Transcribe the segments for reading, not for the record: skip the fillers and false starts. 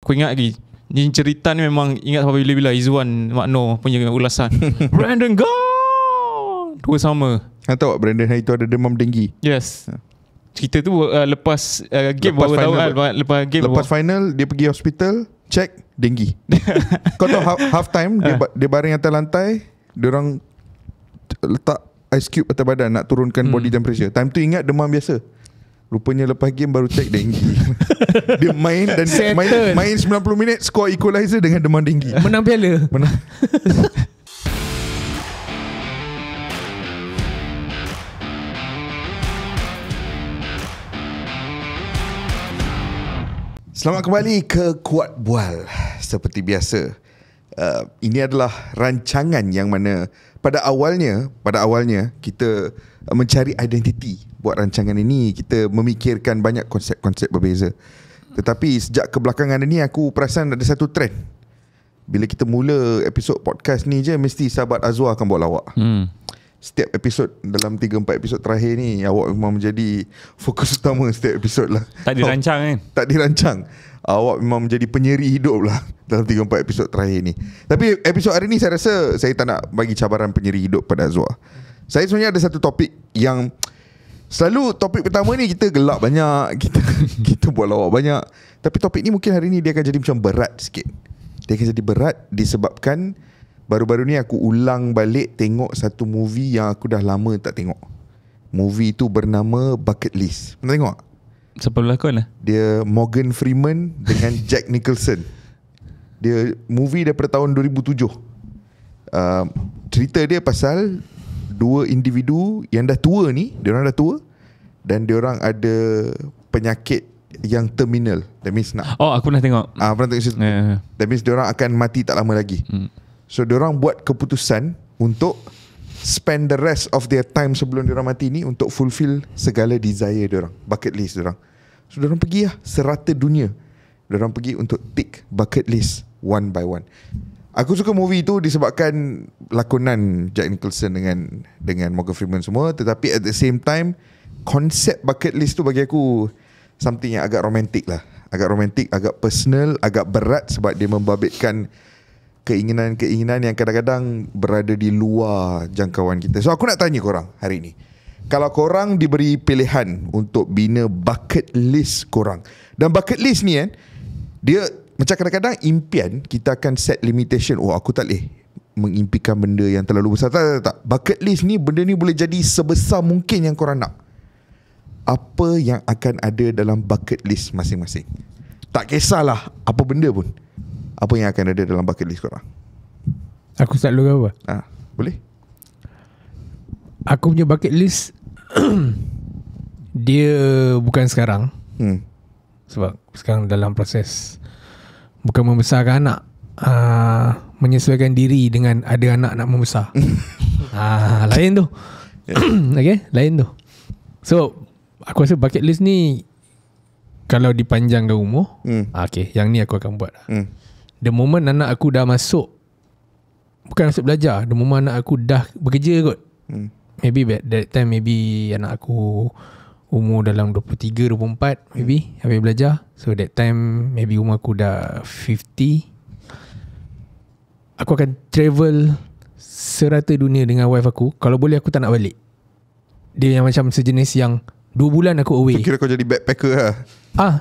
Aku ingat lagi ni cerita ni memang ingat sampai bila-bila Izwan Makno punya ulasan. Brandon gone. Dua sama. Tahu tak Brandon hari tu ada demam denggi. Yes. Cerita tu lepas game Lepas baru tahu final, kan. Lepas final dia pergi hospital, check denggi. Kau tahu half time dia baring atas lantai, diorang letak ice cube atas badan nak turunkan body temperature. Time tu ingat demam biasa. Rupanya lepas game baru check denggi. Dia main dan main 90 minit, score equalizer dengan demam denggi. Menang piala. Menang. Selamat kembali ke Kuat Bual. Seperti biasa, ini adalah rancangan yang mana pada awalnya kita mencari identiti buat rancangan ini. Kita memikirkan banyak konsep-konsep berbeza. Tetapi sejak kebelakangan ini aku perasan ada satu trend. Bila kita mula episod podcast ni je, mesti sahabat Azwar akan buat lawak. Setiap episod dalam 3-4 episod terakhir ni, awak memang menjadi fokus utama setiap episod lah. Tak dirancang kan? Tak dirancang. Awak memang menjadi penyeri hidup lah dalam 3-4 episod terakhir ni. Tapi episod hari ni saya rasa saya tak nak bagi cabaran penyeri hidup pada Azwar. Saya sebenarnya ada satu topik yang selalu topik pertama ni kita gelak banyak, kita buat lawak banyak. Tapi topik ni mungkin hari ni dia akan jadi macam berat sikit. Dia akan jadi berat disebabkan baru-baru ni aku ulang balik tengok satu movie yang aku dah lama tak tengok. Movie tu bernama Bucket List. Pernah tengok? Siapa pelakon lah? Dia Morgan Freeman dengan Jack Nicholson. Dia movie daripada tahun 2007. Cerita dia pasal dua individu yang dah tua ni. Diorang dah tua dan diorang ada penyakit yang terminal. That means nak, aku pernah tengok. pernah tengok cerita. That means diorang akan mati tak lama lagi. So diorang buat keputusan untuk spend the rest of their time sebelum diorang mati ni untuk fulfill segala desire diorang, bucket list diorang. So diorang pergi lah serata dunia. Diorang pergi untuk tick bucket list one by one. Aku suka movie tu disebabkan lakonan Jack Nicholson dengan Morgan Freeman semua. Tetapi at the same time, konsep bucket list tu bagi aku something yang agak romantik lah. Agak romantik, agak personal, agak berat sebab dia membabitkan keinginan-keinginan yang kadang-kadang berada di luar jangkauan kita. So aku nak tanya korang hari ni, kalau korang diberi pilihan untuk bina bucket list korang, dan bucket list ni kan, dia macam kadang-kadang impian kita akan set limitation. Aku tak boleh mengimpikan benda yang terlalu besar. Tak. Bucket list ni, benda ni boleh jadi sebesar mungkin yang korang nak. Apa yang akan ada dalam bucket list masing-masing? Tak kisahlah apa benda pun. Apa yang akan ada dalam bucket list korang? Aku start dulu ke apa? Boleh? Aku punya bucket list dia bukan sekarang. Sebab sekarang dalam proses bukan membesarkan anak, menyesuaikan diri dengan ada anak nak membesar. Lain tu. Okay, lain tu. So aku rasa bucket list ni kalau dipanjangkan umur, okay, yang ni aku akan buat. The moment anak aku dah masuk, bukan masuk belajar, the moment anak aku dah bekerja kot, maybe that time maybe anak aku umur dalam 23, 24 maybe habis belajar. So that time maybe umur aku dah 50. Aku akan travel serata dunia dengan wife aku. Kalau boleh aku tak nak balik. Dia yang macam sejenis yang 2 bulan aku away. So kira kau jadi backpacker lah.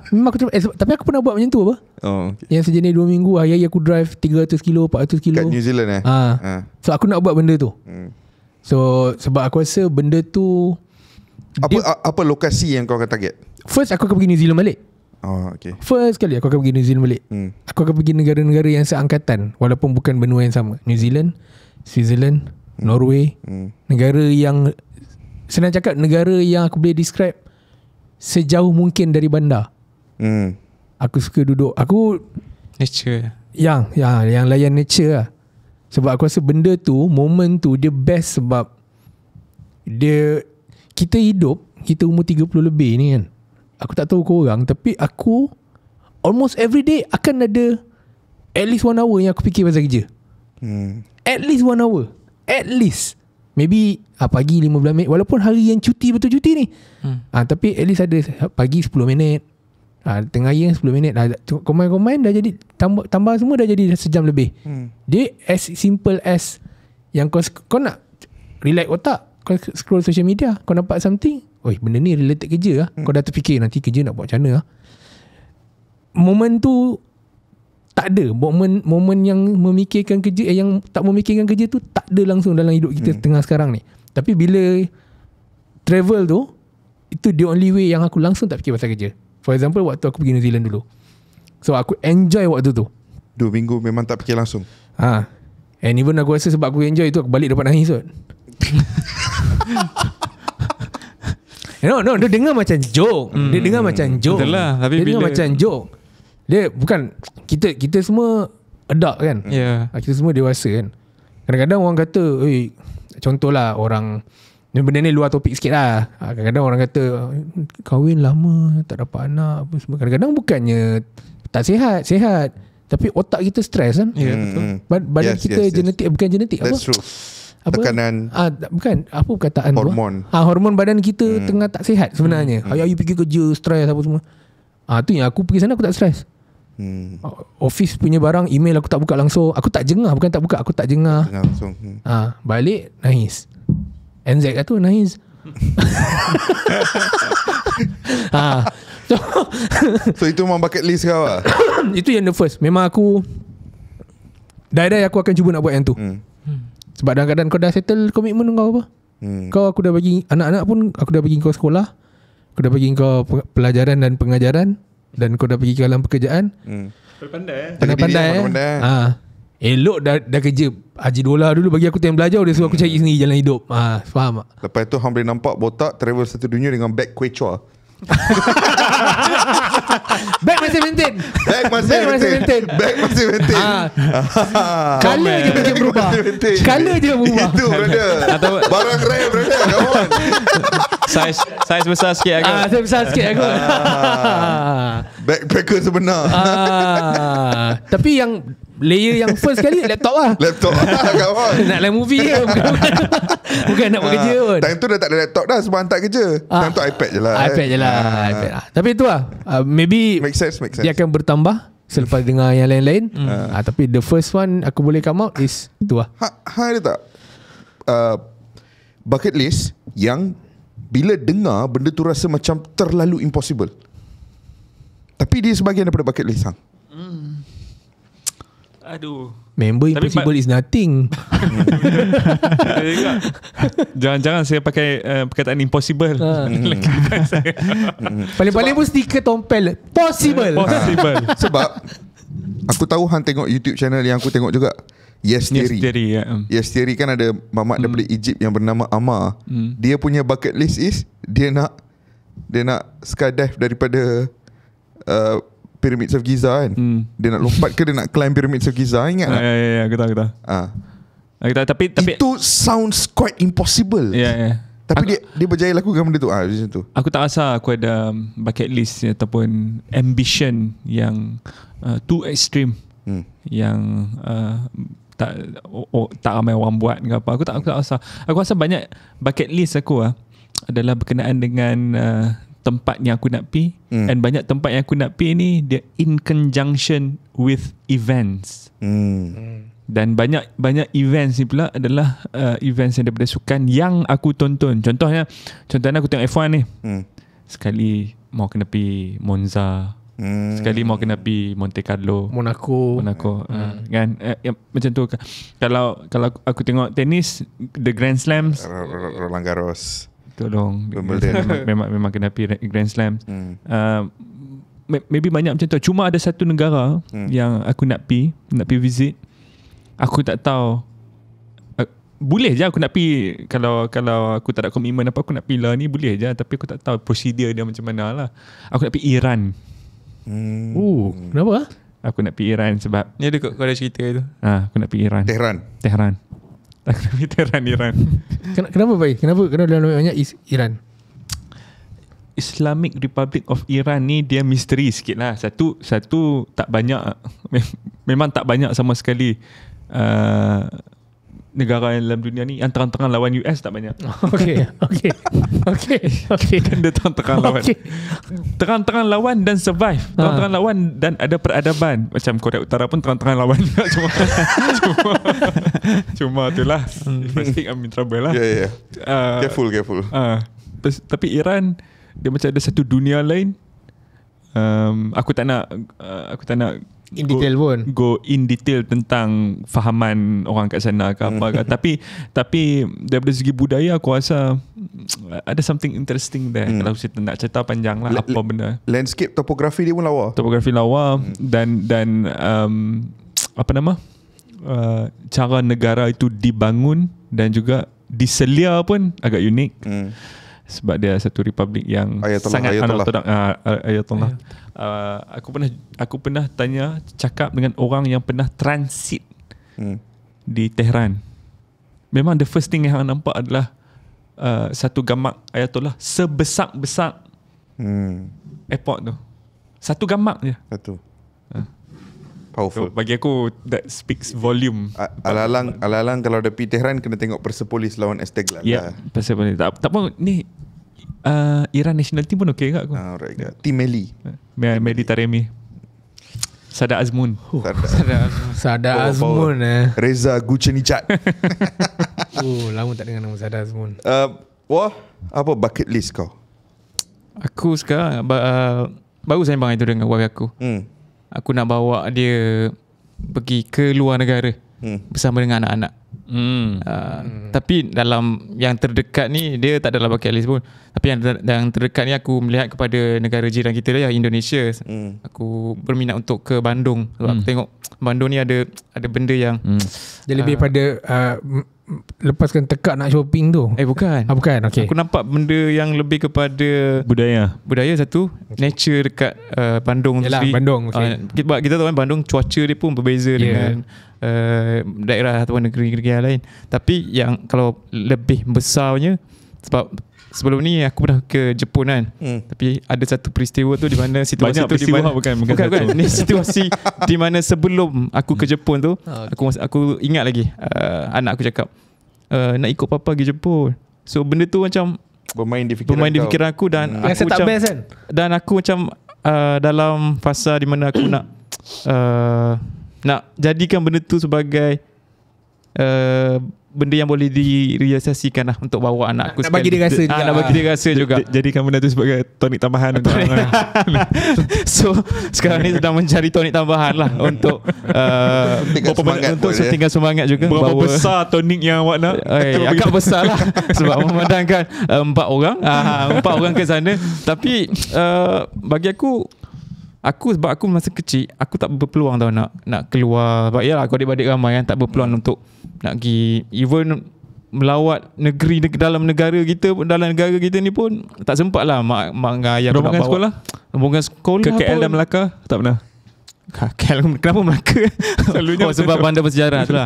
Memang aku tapi aku pernah buat macam tu apa? Okay. Yang sejenis 2 minggu hari-hari aku drive 300 kilo 400 kilo kat New Zealand So aku nak buat benda tu. So sebab aku rasa benda tu apa lokasi yang kau akan target? First aku akan pergi New Zealand balik. Okay. First kali aku akan pergi New Zealand balik. Aku akan pergi negara-negara yang seangkatan walaupun bukan benua yang sama. New Zealand, Switzerland, Norway, negara yang, senang cakap, negara yang aku boleh describe sejauh mungkin dari bandar. Aku suka duduk, aku nature yang layan nature lah. Sebab aku rasa benda tu, moment tu dia best sebab dia, kita hidup, kita umur 30 lebih ni kan, aku tak tahu korang, tapi aku almost every day akan ada at least 1 hour yang aku fikir pasal kerja. At least 1 hour. At least. Maybe pagi 15 minit, walaupun hari yang cuti, betul cuti ni, tapi at least ada pagi 10 minit, Tengah hari 10 minit dah, combine dah jadi tambah semua dah jadi sejam lebih. Dia as simple as yang kau nak relax otak, kau scroll social media, kau nampak something, benda ni related kerja lah. Kau dah terfikir nanti kerja nak buat macam mana lah. Momen tu tak ada. Momen yang memikirkan kerja, yang tak memikirkan kerja tu tak ada langsung dalam hidup kita tengah sekarang ni. Tapi bila travel tu, itu the only way yang aku langsung tak fikir pasal kerja. For example, waktu aku pergi New Zealand dulu, so aku enjoy waktu tu 2 minggu memang tak fikir langsung. And even aku rasa sebab aku enjoy tu, aku balik dapat nangis kot. No, dia dengar macam joke. Dia dengar macam joke. Betul lah, tapi dia dengar bila macam joke. Dia bukan, kita semua adult kan. Kita semua dewasa kan. Kadang-kadang orang kata, contohlah orang, benda ni luar topik sikit lah. Kadang-kadang orang kata kahwin lama, tak dapat anak apa semua. Kadang-kadang bukannya tak sihat, tapi otak kita stres kan. Betul. Badan kita genetik, bukan genetik. That's apa? true. Tekanan bukan apa perkataan hormon. tu? Hormon badan kita tengah tak sihat sebenarnya. Hari-hari pergi kerja, stres apa semua. Tu yang aku pergi sana aku tak stres. Office punya barang, email aku tak buka langsung. Aku tak jengah, bukan tak buka, aku tak jengah. Langsung. Balik nangis. NZ kat tu nangis. So itu memang bucket list kau lah. Itu yang the first. Memang aku die aku akan cuba nak buat yang tu. Sebab kadang-kadang kau dah settle komitmen kau apa. Aku dah bagi anak-anak pun, aku dah bagi kau sekolah, aku dah bagi kau pelajaran dan pengajaran, dan kau dah pergi ke dalam pekerjaan. Pandai. Elok dah kerja Haji Dola dulu bagi aku time belajar, dia suruh aku cari sendiri jalan hidup. Faham tak? Lepas tu hang boleh nampak botak travel satu dunia dengan beg kuih chua. Bag masih maintain. Beg masih maintain. Color je mungkin berubah. Color je berubah. Itu brother. Barang rare brother. Come on. Saiz besar sikit aku. Saya besar sikit aku. Backpacker sebenar. Tapi yang layer yang first kali laptop lah. Come on. Nak live movie je. Bukan nak buat kerja pun. Time tu dah tak ada laptop dah sebab hantar kerja. Time tu iPad je lah. iPad je lah. Tapi itu lah, maybe Make sense. dia akan bertambah selepas dengar yang lain-lain. Tapi the first one aku boleh come out is tu lah. Ada tak bucket list yang bila dengar benda tu rasa macam terlalu impossible, tapi dia sebahagian daripada bucket list hang? Aduh. Member impossible is nothing. Jangan saya pakai perkataan impossible. Paling-paling pun stiker tompel possible. Sebab aku tahu hang tengok YouTube channel yang aku tengok juga, Yes Theory. Yes Theory kan ada mamat daripada Egypt yang bernama Amar. Dia punya bucket list is dia nak skydive daripada Pyramids of Giza kan. Dia nak lompat ke dia nak climb Pyramids of Giza, ingat tak? Ya, aku tahu. Tapi itu sounds quite impossible. Ya. Tapi dia berjaya lakukan benda tu. Macam tu. Aku tak rasa aku ada bucket list ataupun ambition yang too extreme. Yang tak ramai orang buat ke apa. Aku tak rasa. Aku rasa banyak bucket list aku adalah berkenaan dengan tempat yang aku nak pergi. And banyak tempat yang aku nak pergi ni dia in conjunction with events. Dan banyak events ni pula adalah events yang daripada sukan yang aku tonton. Contohnya aku tengok F1 ni. Sekali mau kena pergi Monza, sekali mau kena pergi Monte Carlo, Monaco. Kan macam tu. Kalau aku tengok tenis, the Grand Slams, Roland Garros, tolong memang kena pergi Grand Slams. Maybe banyak macam tu. Cuma ada satu negara yang aku nak pergi visit. Aku tak tahu. Boleh je aku nak pergi. Kalau aku tak ada komitmen apa, aku nak pergi lah ni, boleh je. Tapi aku tak tahu prosedur dia macam mana lah. Aku nak pergi Iran. Kenapa? Aku nak pergi Iran sebab Ni ada kau ada cerita tu. aku nak pergi Iran. Tehran. Aku nak pergi Tehran, Iran. Kenapa baik? Kenapa dalam banyak Iran? Islamic Republic of Iran ni dia misteri sikit lah. Satu tak banyak, memang tak banyak sama sekali negara dalam dunia ni yang terang-terang lawan US tak banyak. Okay. Kan dia terang-terang lawan. Terang-terang lawan dan survive. Terang-terang lawan dan ada peradaban. Macam Korea Utara pun terang-terang lawan. Cuma itulah. If I speak, I'm in trouble lah. Yeah. Careful. Tapi Iran, dia macam ada satu dunia lain. Aku tak nak in detail pun go in detail tentang fahaman orang kat sana ke apa ke. tapi daripada segi budaya aku rasa ada something interesting there. Kalau kita nak cerita panjang lah apa benda. Landscape topografi dia pun lawa. Topografi lawa dan apa nama? Cara negara itu dibangun dan juga diselia pun agak unik. Sebab dia satu republik yang sangat Ayatollah. Aku pernah cakap dengan orang yang pernah transit di Tehran. Memang the first thing yang nampak adalah satu gamak Ayatollah sebesar-besar airport tu. Satu gamak je. Satu. Powerful. So, bagi aku that speaks volume. Alalang kalau ada pergi Tehran kena tengok Persepolis lawan Esteghlal. Ya, Persepolis. Tak apa ni Iran national team pun okey kat aku. Alright. Team Meli. Mehdi Taremi. Sada Azmoun. Sada Azmoun Reza Gucenicat. Lama tak dengar nama Sada Azmoun. Apa bucket list kau? Aku sekarang baru sembang itu dengan warga aku. Aku nak bawa dia pergi ke luar negara bersama dengan anak-anak. Tapi dalam yang terdekat ni dia tak adalah bucket list pun. Tapi yang terdekat ni aku melihat kepada negara jiran kita lah, Indonesia. Aku berminat untuk ke Bandung. Sebab aku tengok Bandung ni ada benda yang dia lebih pada lepaskan tekak nak shopping tu. Bukan. Bukan. Okay. Aku nampak benda yang lebih kepada budaya satu, nature dekat Bandung. Yalah, Bandung. Okay. Kita tahu kan Bandung cuaca dia pun berbeza dengan daerah atau negeri-negeri yang lain. Tapi yang kalau lebih besarnya, sebab sebelum ni aku pernah ke Jepun kan. Tapi ada satu peristiwa tu di mana situasi banyak tu di mana bukan ni situasi di mana sebelum aku ke Jepun tu, aku ingat lagi anak aku cakap nak ikut papa pergi Jepun. So benda tu macam bermain di fikiran aku dan aku macam best kan? Dan aku macam dalam fasa di mana aku nak jadikan benda tu sebagai benda yang boleh direalisasikan lah untuk bawa anak aku nak bagi dia rasa juga. Nak bagi dia rasa juga. Jadikan benda tu sebagai tonik tambahan untuk So sekarang ni sedang mencari tonik tambahan lah untuk tinggal semangat juga. Berapa besar tonik yang awak nak? Agak besar lah. Sebab memandangkan 4 orang ke sana. Tapi bagi aku sebab aku masa kecil aku tak berpeluang tau nak keluar. Sebab yalah aku adik-adik ramai kan tak berpeluang untuk nak pergi even melawat dalam negara kita ni pun tak sempat lah mak ayah aku nak bawa. Rombongan sekolah ke KL dan Melaka tak pernah. KL kenapa Melaka? Selalunya sebab bandar bersejarah tu lah.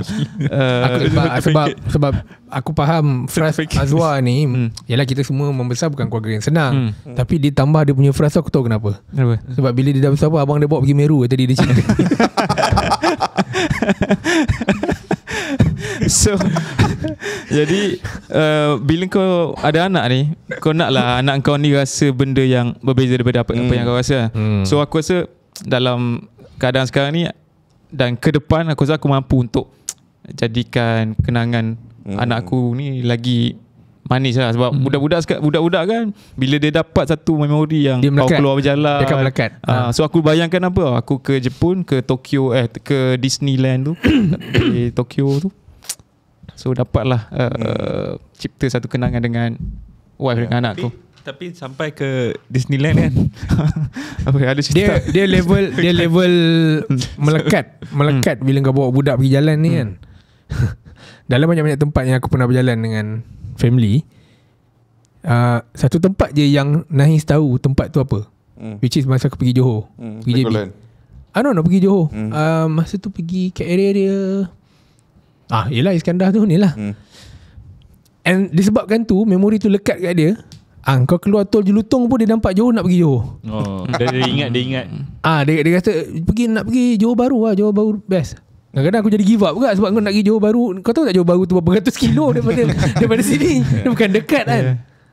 Sebab aku faham Fras Azwar ni yalah kita semua membesar bukan keluarga yang senang. Tapi ditambah dia punya Fras aku tahu kenapa. Sebab bila dia dah besar abang dia bawa pergi Meru tadi dia cerita. So jadi bila kau ada anak ni, kau naklah anak kau ni rasa benda yang berbeza daripada apa yang kau rasa. So aku rasa dalam keadaan sekarang ni dan ke depan aku rasa aku mampu untuk jadikan kenangan anak aku ni lagi manis lah. Sebab budak-budak kan bila dia dapat satu memori yang kau keluar berjalan dia akan melekat. So aku bayangkan apa, aku ke Jepun, ke Tokyo, ke Disneyland tu di Tokyo tu. So dapatlah cipta satu kenangan dengan wife dengan anak aku. Tapi sampai ke Disneyland kan ada cerita. Dia level melekat bila kau bawa budak pergi jalan ni kan. Dalam banyak-banyak tempat yang aku pernah berjalan dengan family, satu tempat je yang Nahis tahu tempat tu apa. Which is masa aku pergi Johor, pergi JB. Nak pergi Johor. Masa tu pergi ke area yelah Iskandar tu ni lah. And disebabkan tu memori tu lekat kat dia. Kau keluar tol Jelutong pun dia nampak Johor nak pergi Johor. Dia ingat. Dia kata nak pergi Johor Baru lah, Johor Baru best. Kadang-kadang aku jadi give up juga sebab kau nak pergi Johor Bahru. Kau tahu tak Johor Bahru tu berapa ratus kilo daripada sini. Dia bukan dekat kan.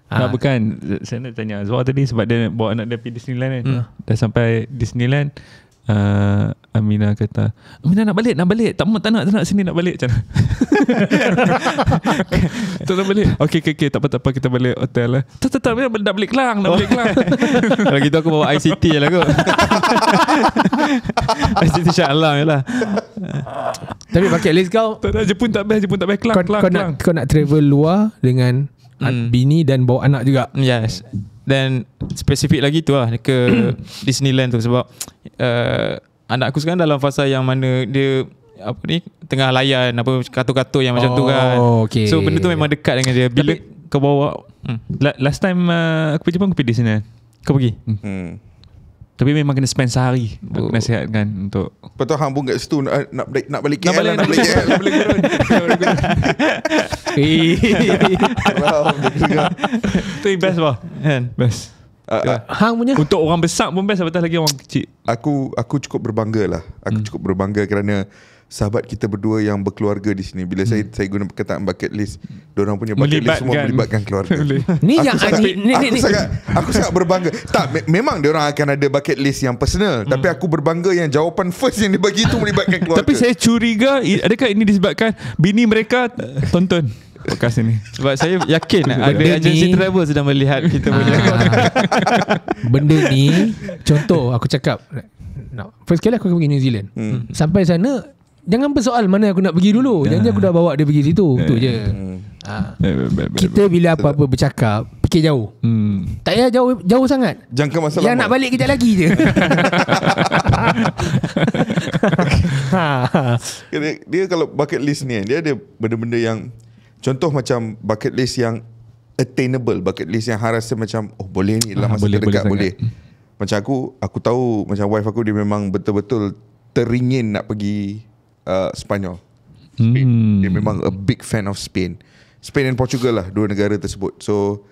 Tak, bukan. Saya nak tanya Zuhar tadi sebab dia bawa anak dia pergi Disneyland kan. Dah sampai Disneyland, Aminah kata, Aminah nak balik. Tak nak sini, nak balik macam mana? Tak nak balik. Okay, tak apa kita balik hotel lah. Tak nak balik Kelang. Kalau gitu aku bawa ICT lah kot. ICT Shah Alam je lah. Tapi bucket list kau, Tak ada, Jepun tak best Kelang. kau nak travel luar dengan bini dan bawa anak juga. Yes. Dan spesifik lagi tu lah ke Disneyland tu sebab anak aku sekarang dalam fasa yang mana dia tengah layan kartu-kartu yang macam tu kan. Okay. So benda tu memang dekat dengan dia. Bila kau bawa Last time aku pergi Jepun, aku pergi Disneyland. kau pergi. Tapi memang kena spend sehari. Aku nasihatkan untuk Lepas tu hang pun kat situ nak balik Nak KL, nak balik KL. Itu yang best bah. Kan? Best. Hang punya. Untuk orang besar pun best, apatah lagi orang kecil. Aku cukup berbangga lah. Aku cukup berbangga kerana sahabat kita berdua yang berkeluarga di sini. Bila saya guna perkataan bucket list, diorang punya bucket list semua melibatkan keluarga. Ni yang Aku sangat berbangga. Tak, memang diorang akan ada bucket list yang personal, tapi aku berbangga yang jawapan first yang dia bagi itu melibatkan keluarga. Tapi saya curiga, adakah ini disebabkan bini mereka tonton podcast ini? Sebab saya yakin ada Benda agensi ni- travel sedang melihat kita punya. Benda ni, contoh aku cakap, first kali aku pergi New Zealand. Sampai sana, jangan bersoal mana aku nak pergi dulu. Jangan aku dah bawa dia pergi situ. Tu je. Kita bila apa-apa bercakap, fikir jauh. Tak payah jauh sangat. Jangka masa Yang lama. nak balik kejap lagi je. Dia kalau bucket list ni, dia ada benda-benda yang, contoh macam bucket list yang attainable, bucket list yang hang rasa macam boleh ni dalam masa terdekat boleh. Macam aku tahu macam wife aku dia memang betul-betul teringin nak pergi Sepanyol, Spain. Dia memang a big fan of Spain and Portugal lah, dua negara tersebut. So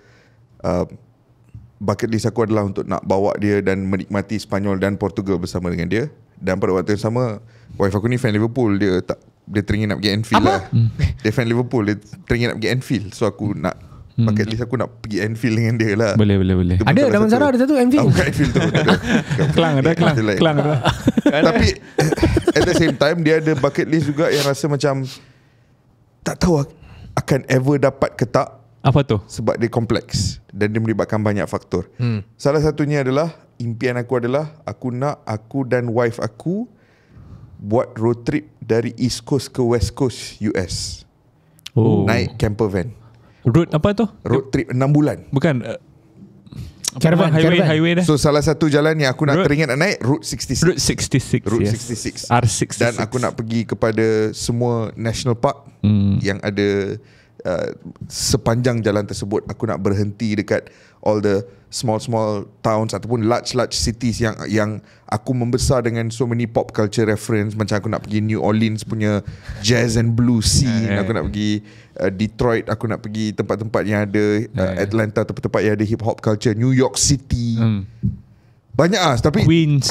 bucket list aku adalah untuk nak bawa dia dan menikmati Sepanyol dan Portugal bersama dengan dia. Dan pada waktu yang sama, wife aku ni fan Liverpool. Dia teringin nak pergi Anfield lah. Dia fan Liverpool, dia teringin nak pergi Anfield. So aku nak bucket list aku nak pergi Anfield dengan dia lah. Boleh. Itu Ada betul Damansara ada satu Anfield. bukan Anfield tu. Kelang ada. Tapi at the same time, dia ada bucket list juga yang rasa macam tak tahu akan ever dapat ke tak. Apa tu? Sebab dia kompleks dan dia melibatkan banyak faktor. Salah satunya adalah, impian aku adalah aku dan wife aku buat road trip dari East Coast ke West Coast US. Naik camper van. Road apa tu? Road trip 6 bulan. Bukan Caravan. highway dah. So salah satu jalan yang aku nak Road- teringat nak naik, Route 66. Route 66. Route yes. 66. R66. Dan aku nak pergi kepada semua national park yang ada sepanjang jalan tersebut. Aku nak berhenti dekat all the small towns ataupun large cities yang aku membesar dengan so many pop culture reference. Macam aku nak pergi New Orleans punya jazz and blues scene. Aku nak pergi Detroit. Aku nak pergi tempat-tempat yang ada Atlanta, tempat-tempat yang ada hip hop culture. New York City. Banyak tapi Queens.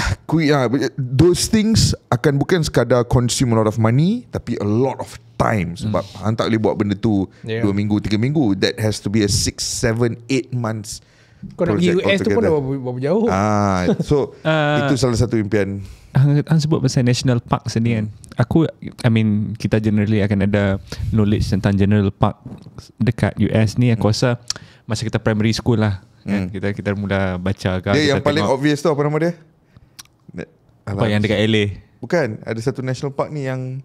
those things akan bukan sekadar consume a lot of money, tapi a lot of time. Sebab hang tak boleh buat benda tu 2 minggu, 3 minggu. That has to be a 6, 7, 8 months. Kau nak pergi US tu pun dah berapa jauh. So itu salah satu impian. Hang sebut pasal national park sendiri kan. Kita generally akan ada knowledge tentang general park dekat US ni. Aku rasa masa kita primary school lah kan? Kita mula baca kan. Dia yang paling obvious tu apa nama dia? Apa yang dekat LA? Bukan, ada satu national park ni yang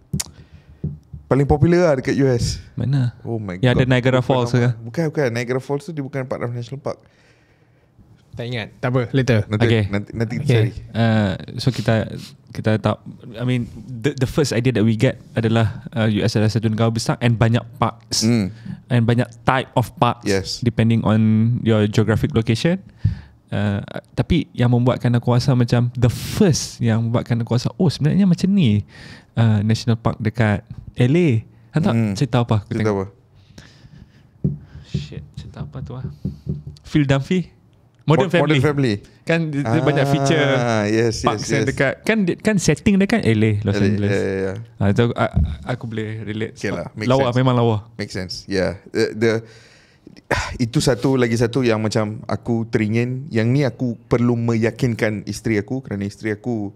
paling popular lah dekat US. Mana? Oh my god. Yang ada Niagara Falls ke? Bukan. Niagara Falls tu dia bukan part of national park. Tak ingat. Tak apa, later. Nanti kita cari. So kita tak, the first idea that we get adalah US adalah satu negara besar and banyak parks and banyak type of parks, Yes. depending on your geographic location. Tapi yang membuatkan aku rasa macam the first yang membuatkan aku rasa sebenarnya macam ni national park dekat LA. Tak cerita apa? Cerita apa? Cerita apa tu Phil Dunphy. Modern Family. Modern Family. Kan dia banyak feature yes, parks yang dekat kan setting dia kan LA, Los Angeles. Yeah. Itu aku boleh relate. Okay lah, make lawa sense. memang lawa. Make sense. Yeah. Itu lagi satu yang macam aku teringin. Yang ni aku perlu meyakinkan isteri aku, kerana isteri aku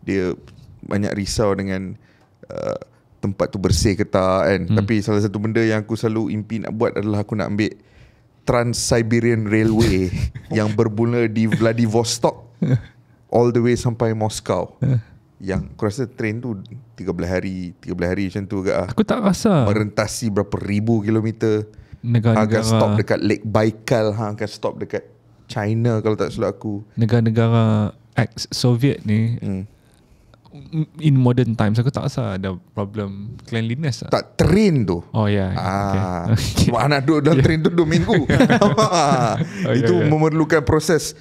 dia banyak risau dengan tempat tu bersih ke tak kan. Tapi salah satu benda yang aku selalu impi nak buat adalah aku nak ambil Trans-Siberian Railway yang bermula di Vladivostok all the way sampai Moscow. Yang aku rasa train tu 13 hari macam tu ke. Aku tak rasa merentasi berapa ribu kilometer. negara-negara Akan stop dekat Lake Baikal, akan stop dekat China kalau tak silap aku. Negara-negara ex-Soviet ni in modern times aku tak rasa ada problem cleanliness lah. Tak train tu. Oh ya. Okay. Mana duduk dalam train tu 2 minggu. Itu memerlukan proses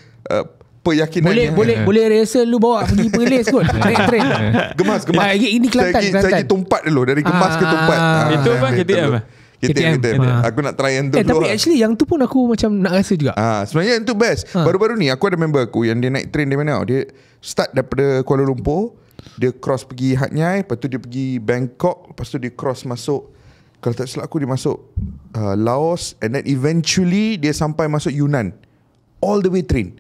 keyakinan. Boleh rehearsal lu bawa pergi Perlis kot. Naik train. Gemas. Ini Kelantan. Saya pergi Tumpat dulu, dari Gemas ke Tumpat. Itu apa KTM? KTM. Aku nak try yang tu dulu. Tapi actually yang tu pun aku macam nak rasa juga. Sebenarnya yang tu best. Baru-baru ni aku ada member aku yang dia naik train dari mana. Dia start daripada Kuala Lumpur, dia cross pergi Hat Yai, lepas tu dia pergi Bangkok, lepas tu dia cross masuk, kalau tak silap aku dia masuk Laos, and then eventually dia sampai masuk Yunnan, all the way train,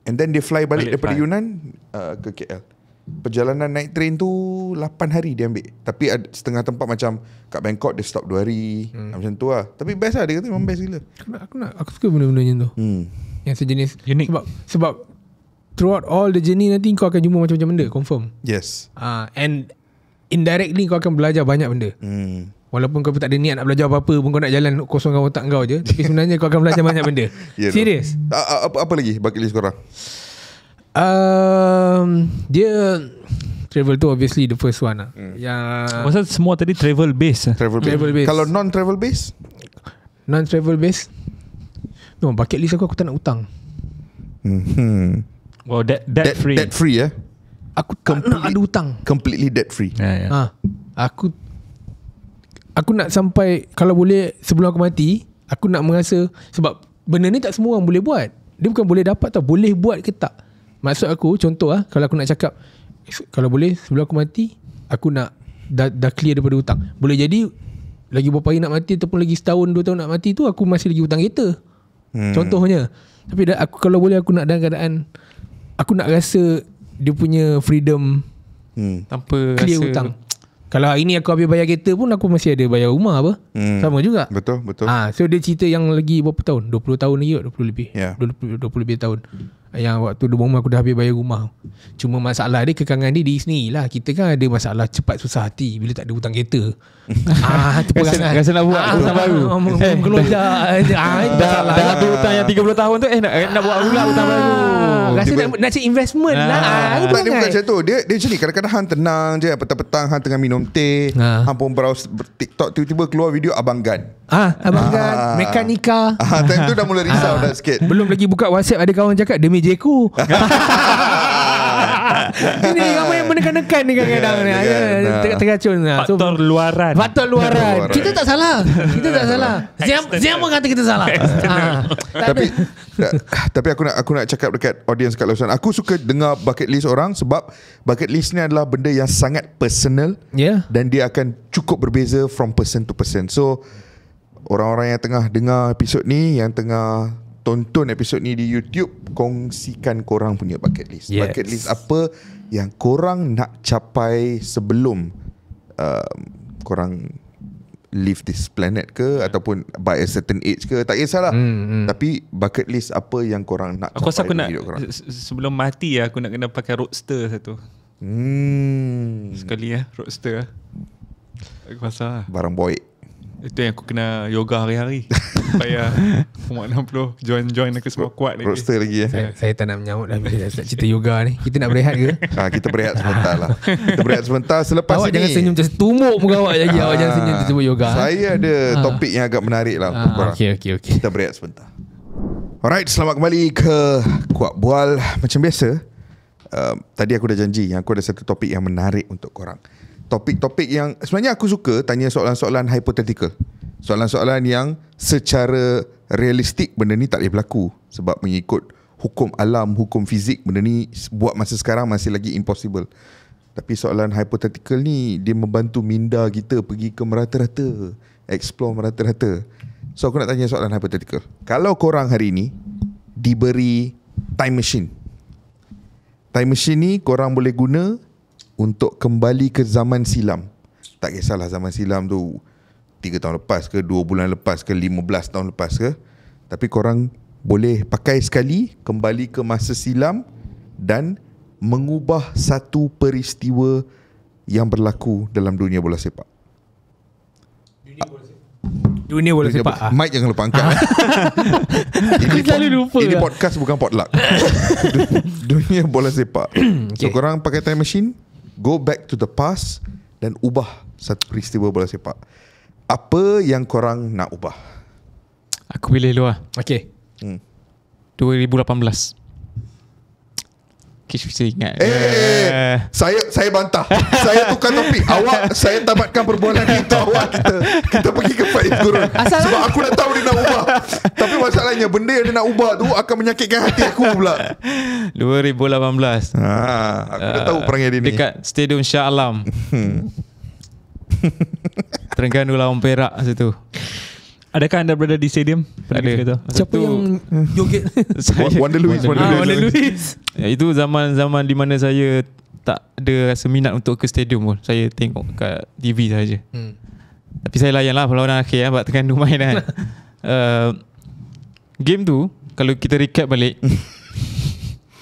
and then dia fly balik daripada Yunnan ke KL. Perjalanan naik train tu 8 hari dia ambil. Tapi setengah tempat macam kat Bangkok dia stop 2 hari, macam tu lah. Tapi best lah, dia kata memang best gila. Aku suka benda-benda macam tu. Yang sejenis unique. Sebab throughout all the journey nanti kau akan jumpa macam-macam benda, confirm. Yes. And indirectly kau akan belajar banyak benda. Walaupun kau tak ada niat nak belajar apa-apa pun, kau nak jalan kosongkan otak kau je, tapi sebenarnya kau akan belajar banyak benda. Serius. Apa lagi bucket list korang? Dia travel tu obviously the first one lah. Pasal semua tadi travel base. Travel base. Kalau non-travel base? Non-travel base, no, bucket list aku tak nak utang. Well, debt free. Debt free ya. Aku tak nak ada hutang. Completely debt free. Aku nak sampai, kalau boleh sebelum aku mati, aku nak merasa, sebab benda ni tak semua orang boleh buat. Dia bukan boleh dapat tau, boleh buat ke tak. Maksud aku, contoh kalau aku nak cakap, kalau boleh sebelum aku mati, aku nak dah clear daripada hutang. Boleh jadi lagi berapa hari nak mati, ataupun lagi setahun 2 tahun nak mati tu, aku masih lagi hutang kereta. Contohnya. Tapi aku, kalau boleh aku nak dalam keadaan, aku nak rasa dia punya freedom tanpa clear rasa hutang. Kalau hari ni aku habis bayar kereta pun, aku masih ada bayar rumah apa. Sama juga. Betul. So dia cerita yang lagi berapa tahun, 20 tahun lagi, 20 lebih. 20 lebih tahun. Yang waktu rumah aku dah habis bayar rumah. Cuma masalah dia, kekangan dia di sini lah. Kita kan ada masalah cepat susah hati bila tak ada hutang kereta. Rasa nak buat hutang baru. Mengelola. Dah ada hutang yang 30 tahun tu, nak buat pula hutang baru. Rasa nak cari investment lah. Tak, dia bukan macam tu. Dia macam ni, kadang-kadang hang tenang je, petang-petang hang tengah minum teh, hang pun browse TikTok, tiba-tiba keluar video Abang Gan. Abang Gan, mekanika. Time tu dah mula risau dah sikit. Belum lagi buka WhatsApp, ada kawan cakap demi jeku. Ini kamu yang menekan-nekan ni kadang-kadang teracun. Faktor luaran. Kita tak salah. Siapa kata kita salah? Tapi aku nak cakap dekat audience kat luar sana. Aku suka dengar bucket list orang, sebab bucket list ni adalah benda yang sangat personal, dan dia akan cukup berbeza from person to person. So orang-orang yang tengah dengar episod ni, yang tengah tonton episod ni di YouTube, kongsikan korang punya bucket list. Bucket list apa yang korang nak capai sebelum korang leave this planet ke, ataupun by a certain age ke, tak kisahlah. Tapi bucket list apa yang korang nak aku rasa capai aku nak sebelum sebelum mati aku nak kena pakai roadster satu. Sekali roadster. Aku rasa barang boy. itu yang aku kena yoga hari-hari supaya umur 60 join aku semua kuat lagi. Roadster lagi Saya tak nak menyambut dah bila dah cerita yoga ni. Kita nak berehat ke? Kita berehat sebentar lah. Kita berehat sebentar selepas awak ini. Jangan senyum macam tumbuk muka awak lagi. Awak jangan senyum sebut yoga. Saya ada topik yang agak menarik lah untuk korang. Okay. Kita berehat sebentar. Alright, selamat kembali ke Kuat Bual. Macam biasa, tadi aku dah janji yang aku ada satu topik yang menarik untuk korang. Topik-topik yang sebenarnya aku suka tanya soalan-soalan hypothetical. Soalan-soalan yang secara realistik benda ni tak boleh berlaku sebab mengikut hukum alam, hukum fizik, benda ni buat masa sekarang masih lagi impossible. Tapi soalan hypothetical ni dia membantu minda kita pergi ke merata-rata, explore merata-rata. So aku nak tanya soalan hypothetical. Kalau korang hari ni diberi time machine, time machine ni korang boleh guna untuk kembali ke zaman silam. Tak kisahlah zaman silam tu 3 tahun lepas ke, 2 bulan lepas ke, 15 tahun lepas ke, tapi korang boleh pakai sekali kembali ke masa silam dan mengubah satu peristiwa yang berlaku dalam dunia bola sepak. Dunia bola sepak. Mike jangan lupa angkat. Aku selalu lupa. Ini podcast bukan potluck. Dunia bola sepak. So korang pakai time machine, go back to the past dan ubah satu peristiwa bola sepak. Apa yang korang nak ubah? Aku pilih lu lah. Okay. 2018. Kish bisa ingat. Saya bantah. Saya tukar topik. Saya tamatkan perbualan kita. Kita pergi ke Faiz Gurun. Sebab aku dah tahu dia nak ubah. Tapi masalahnya benda yang dia nak ubah tu akan menyakitkan hati aku pula. 2018. Aku dah tahu perangai dia ni. Dekat Stadium Shah Alam. Terengganu lawan Perak situ. Adakah anda berada di stadium? Ada. Siapa yang joget? Wonder Louis. Wonder Louis. Ya, itu zaman-zaman di mana saya tak ada rasa minat untuk ke stadium pun. Saya tengok kat TV saja. Tapi saya layan lah perlawanan akhir sebab Terengganu main kan. Game tu kalau kita recap balik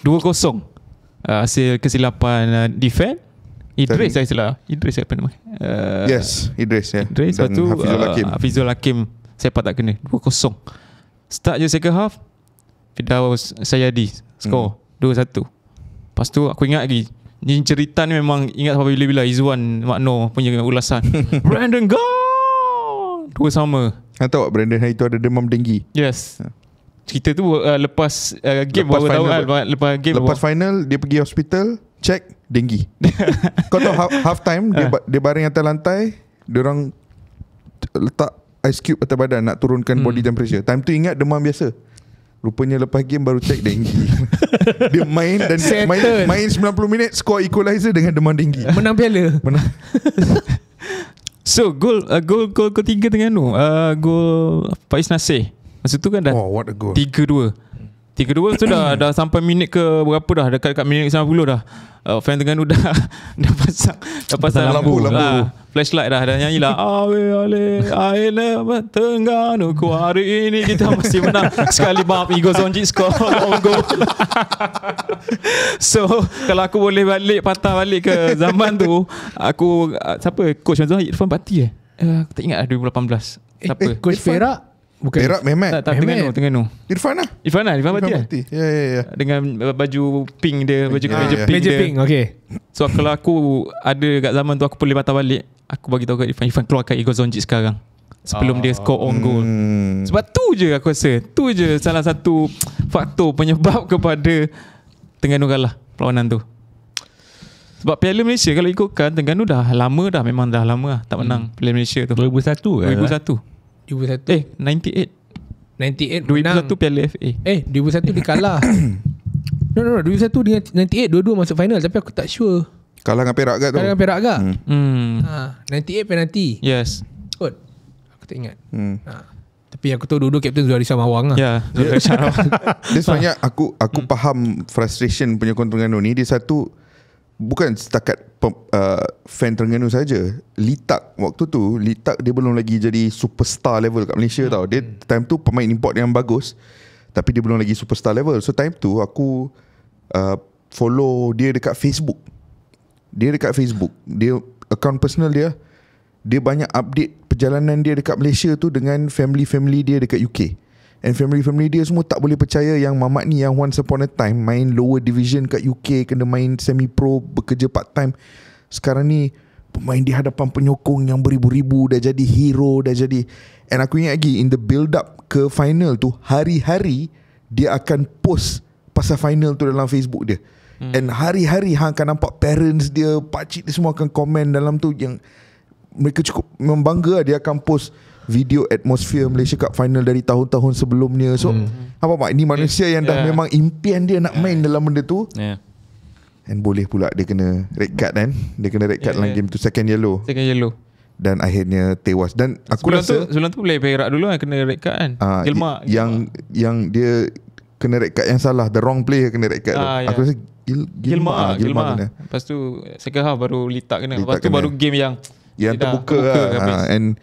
2-0. Hasil kesilapan defend Idris saya salah. Idris siapa nama? Yes, Idris ya. Idris, lepas tu Hafizul Hakim sepak tak kena 2-0. Start je second half, Firdaus Sayadi skor 2-1. Lepas tu aku ingat lagi, ni cerita ni memang ingat sampai bila-bila. Izwan Makno punya ulasan. Brandon gone 2-2. Tahu Brandon hari tu ada demam denggi. Yes. Cerita tu lepas game baru tahu kan. Lepas final dia pergi hospital, check denggi. Kau tahu half time dia baring atas lantai, dia orang letak ice cube atas badan nak turunkan body temperature. Time tu ingat demam biasa. Rupanya lepas game baru check denggi. Dia main dan main 90 minit, score equalizer dengan demam denggi. Menang piala. So gol ketiga Terengganu, gol Faiz Nasir. Masa tu kan dah what a goal. 3-2 tu dah sampai minit ke berapa dah, dekat minit 90 dah. Fan Terengganu dah pasang lampu. Flashlight dah nyanyi lah. Terengganu ku hari ini kita masih menang. Sekali maaf Igor Zonjic score on goal. So kalau aku boleh patah balik ke zaman tu, aku siapa coach masa tu? Irfan Bati aku tak ingat 2018. Siapa? Coach Perak. Bukan. Perak Mehmet. Tak Terengganu. Irfan Bati. Ya. Dengan baju pink dia, meja pink. Okay. So kalau aku ada kat zaman tu, aku boleh patah balik, aku bagi tahu kat Irfan keluarkan Igor Zonjic sekarang sebelum dia score on goal. Sebab tu je aku rasa, tu je salah satu faktor penyebab kepada Terengganu kalah perlawanan tu. Sebab Piala Malaysia kalau ikutkan, Terengganu dah lama dah, memang dah lama tak menang Piala Malaysia tu. 2001 98 2001 Piala FA. 2001 dia kalah. No 2001 dengan 98 dua-dua masuk final, tapi aku tak sure. Kalah dengan Perak ke tu? Kalah dengan Perak ke? 98 penalti. Yes. Kot. Aku tak ingat. Tapi aku tahu dua-dua kapten Zuhari Samawang lah. Ya, Zuhari Samawang. Dia sebenarnya aku faham frustration penyokong Terengganu ni. Dia satu, bukan setakat fan Terengganu saja. Litak waktu tu, Litak dia belum lagi jadi superstar level kat Malaysia tau. Dia time tu pemain import yang bagus, tapi dia belum lagi superstar level. So time tu aku follow dia dekat Facebook. Dia account personal dia banyak update perjalanan dia dekat Malaysia tu dengan family dia dekat UK. And family dia semua tak boleh percaya yang Mamat ni yang once upon a time main lower division kat UK, kena main semi pro, bekerja part time, sekarang ni pemain di hadapan penyokong yang beribu-ribu, dah jadi hero, dah jadi. And aku ingat lagi in the build up ke final tu, hari-hari dia akan post pasal final tu dalam Facebook dia. And hari-hari hang akan nampak parents dia, pakcik dia semua akan komen dalam tu yang mereka cukup membangga. Dia akan post video atmosphere Malaysia Cup final dari tahun-tahun sebelumnya. So apa mak, ini manusia yang dah memang impian dia nak main dalam benda tu. And boleh pula dia kena red card kan. Dia kena red card dalam game tu, second yellow. Dan akhirnya tewas. Dan aku sebelum tu boleh Perak dulu kan kena red card kan. Yang dia kena red card yang salah, the wrong player kena red card tu. Aku rasa Gilmar kena. Lepas tu second half baru Litak kena. Lepas tu baru game yang terbuka and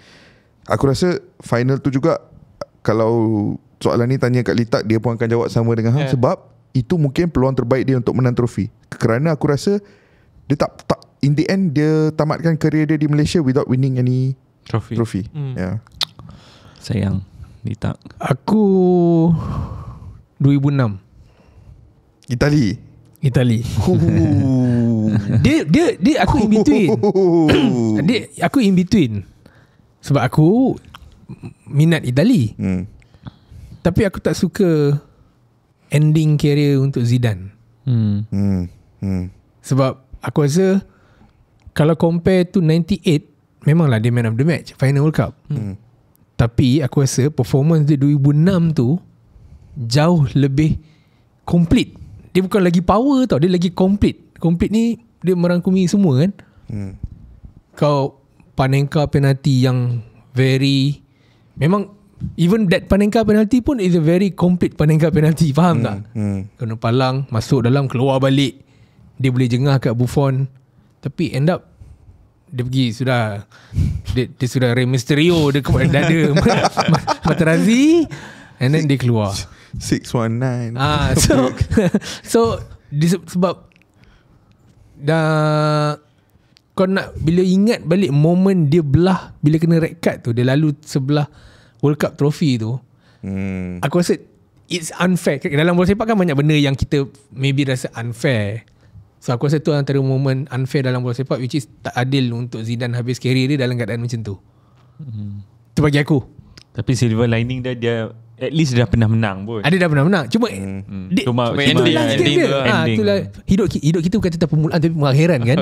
aku rasa final tu juga, kalau soalan ni tanya kat Litak, dia pun akan jawab sama dengan Hang, sebab itu mungkin peluang terbaik dia untuk menang trofi. Kerana aku rasa dia tak in the end dia tamatkan kerjaya dia di Malaysia without winning any trophy. Sayang Litak. Aku 2006 Itali. Dia aku in between. Aku in between. Sebab aku minat Itali. Tapi aku tak suka ending career untuk Zidane. Sebab aku rasa kalau compare to 98, memanglah dia man of the match, final World Cup. Tapi aku rasa performance dia 2006 tu jauh lebih complete. Dia bukan lagi power tau, dia lagi complete. Complete ni dia merangkumi semua kan. Kau Panenka penalty yang very, memang even that Panenka penalty pun is a very complete Panenka penalty. Faham tak? Kena palang, masuk dalam, keluar balik. Dia boleh jengah kat Buffon. Tapi end up dia pergi sudah, dia sudah Rey Mysterio, dia dada Materazzi, and then dia keluar 619. So sebab dah, kau nak bila ingat balik moment dia belah, bila kena red card tu, dia lalu sebelah World Cup trophy tu, aku rasa it's unfair. Dalam bola sepak kan banyak benda yang kita maybe rasa unfair. So aku rasa tu antara moment unfair dalam bola sepak, which is tak adil untuk Zidane habis career dia dalam keadaan macam tu. Itu bagi aku. Tapi silver lining dia at least dah pernah menang pun. Ada dah pernah menang. Cuma cuma ending dia. Itulah hidup kita bukan tentang permulaan tapi pengakhiran kan.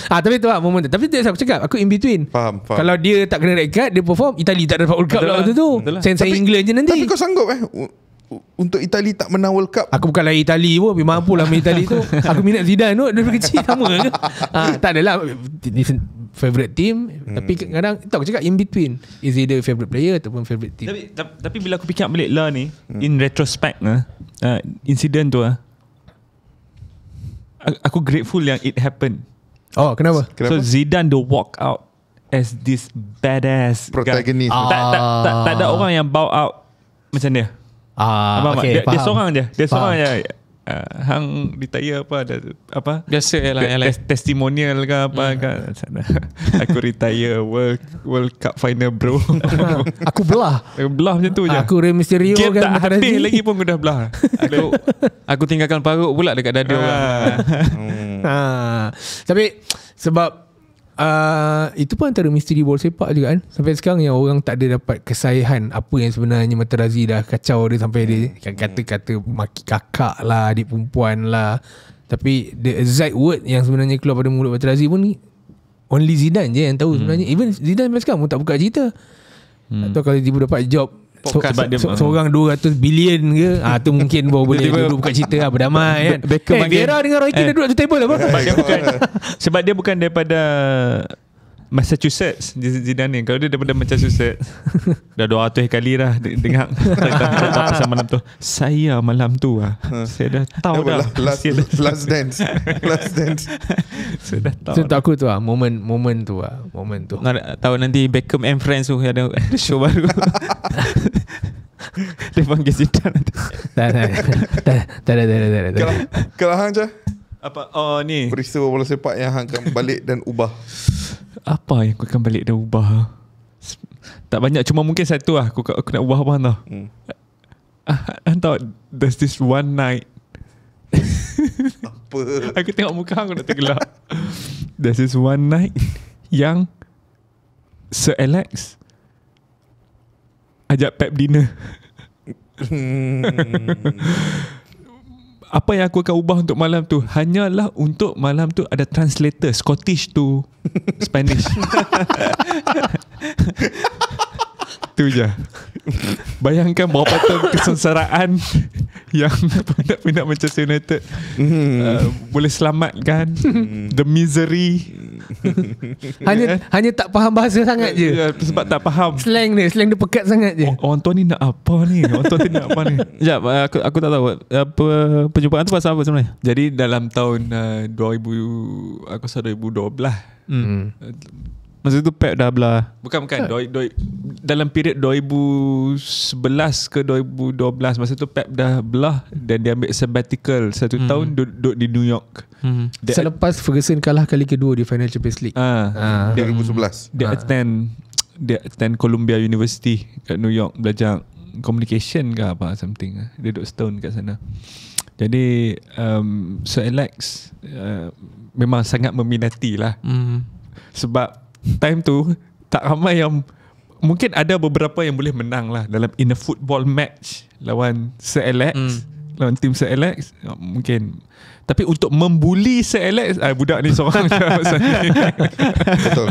Tapi tu lah moment tu. Tapi tu yang aku cakap, aku in between. Faham. Kalau dia tak kena red card, dia perform, Itali tak dapat World Cup lah waktu tu. Saya England je nanti. Tapi kau sanggup untuk Itali tak menang World Cup? Aku bukan lahir Itali pun, tapi mampu lah main Itali tu. Aku minat Zidane tu dari kecil, sama ke? Tak adalah favourite team. Tapi kadang aku cakap in between, is either favourite player ataupun favourite team. Tapi bila aku fikir balik lah ni, in retrospect insiden tu aku grateful yang it happened. Oh, kenapa? So Zidane the walk out as this badass protagonist. Tak ada orang yang bow out macam dia. Okay, dia seorang je. Hang retire apa biasa lah testimonial ke apa kan. Aku retire World Cup final bro. Aku belah macam tu je. Aku Rey Mysterio game kan, tak habis lagi pun aku dah belah. Aku tinggalkan parut pula dekat dada orang. Tapi sebab itu pun antara misteri bola sepak juga kan. Sampai sekarang yang orang tak ada dapat kesahihan apa yang sebenarnya Materazzi dah kacau dia, sampai dia kata-kata maki kakak lah, adik perempuan lah. Tapi the exact word yang sebenarnya keluar pada mulut Materazzi pun only Zidane je yang tahu sebenarnya. Even Zidane sampai sekarang pun tak buka cerita. Atau kalau tiba dapat job sebab dia seorang 200 bilion ke, tu mungkin baru boleh duduk buka cerita lah, berdamai kan. Vieira dengan Roy Keane duduk satu table apa? Sebab dia bukan daripada Massachusetts, Zidane ni. Kalau dia daripada Massachusetts, dah 200 kali dah dengar pasal malam tu. Saya malam tu saya dah tahu dah last dance. Saya dah tahu. So tak aku tu moment tu. Tahu nanti Beckham and Friends tu ada show baru. Dia panggil Zidane. Tak ada. Kalau Hang je apa? Ni peristiwa bola sepak yang Hang akan balik dan ubah. Apa yang aku akan balik dan ubah? Tak banyak, cuma mungkin satu lah aku nak ubah apa tau. Tahu there's this one night. Apa? Aku tengok muka aku nak tergelak. There's this one night yang Sir Alex ajak Pep dinner. apa yang aku akan ubah untuk malam tu hanyalah untuk malam tu ada translator Scottish to Spanish. Tu je. Bayangkan berapa tahun kesengsaraan yang pindah Manchester United boleh selamatkan the misery. Hanya tak faham bahasa sangat je. Sebab tak faham. Slang dia pekat sangat je. Orang tua ni nak apa ni? Orang tua ni nak apa ni? Sekejap, aku tak tahu apa perjumpaan tu pasal apa sebenarnya. Jadi dalam tahun 2000, aku rasa 2012. Masa tu Pep dah belah. Bukan dalam period 2011 ke 2012, masa tu Pep dah belah dan dia ambil sabbatical 1 tahun duduk di New York. Selepas Ferguson kalah kali kedua di final Champions League. Dia 2011. Dia attend Columbia University kat New York, belajar communication ke apa something. Dia duduk setahun kat sana. Jadi Sir Alex memang sangat meminati lah. Sebab time tu tak ramai yang, mungkin ada beberapa yang boleh menang lah dalam in a football match lawan Sir Alex, lawan tim Sir Alex mungkin. Tapi untuk membuli Sir Alex, budak ni seorang je pasal ni. Betul.